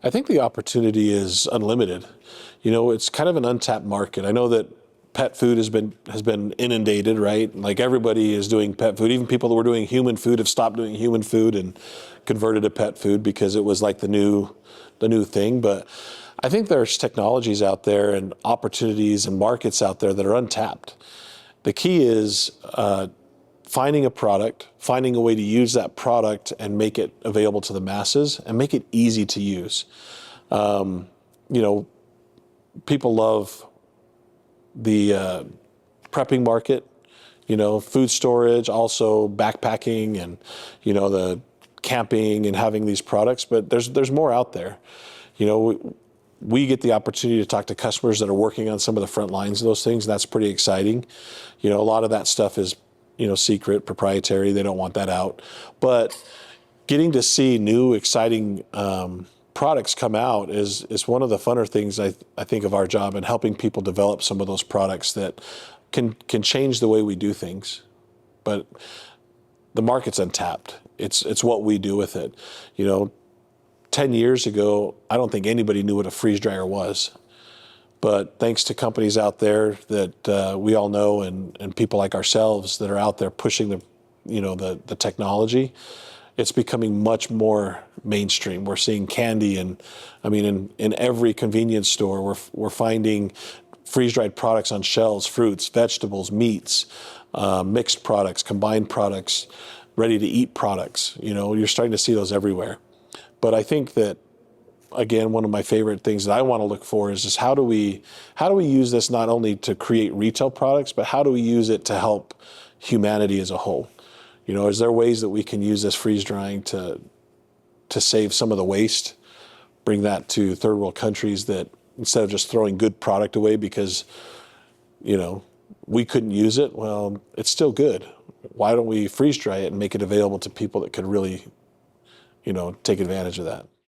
I think the opportunity is unlimited. It's kind of an untapped market. I know that pet food has been inundated, right? Like everybody is doing pet food. Even people that were doing human food have stopped doing human food and converted to pet food because it was like the new thing. But I think there's technologies out there and opportunities and markets out there that are untapped. The key is finding a product, finding a way to use that product and make it available to the masses and make it easy to use. People love the prepping market, food storage, also backpacking and, the camping and having these products, but there's more out there. We get the opportunity to talk to customers that are working on some of the front lines of those things. And that's pretty exciting. A lot of that stuff is, secret, proprietary. They don't want that out. But getting to see new, exciting products come out is one of the funner things I think of our job, and helping people develop some of those products that can change the way we do things. But the market's untapped. It's what we do with it. 10 years ago, I don't think anybody knew what a freeze dryer was. But thanks to companies out there that we all know, and people like ourselves that are out there pushing the technology, it's becoming much more mainstream. We're seeing candy, and in every convenience store, we're finding freeze-dried products on shelves, fruits, vegetables, meats, mixed products, combined products, ready-to-eat products. You're starting to see those everywhere. But I think that, again, one of my favorite things that I want to look for is just how do we use this not only to create retail products, but how do we use it to help humanity as a whole? Is there ways that we can use this freeze drying to save some of the waste, bring that to third world countries, that instead of just throwing good product away because, we couldn't use it, well, it's still good. Why don't we freeze dry it and make it available to people that could really, take advantage of that?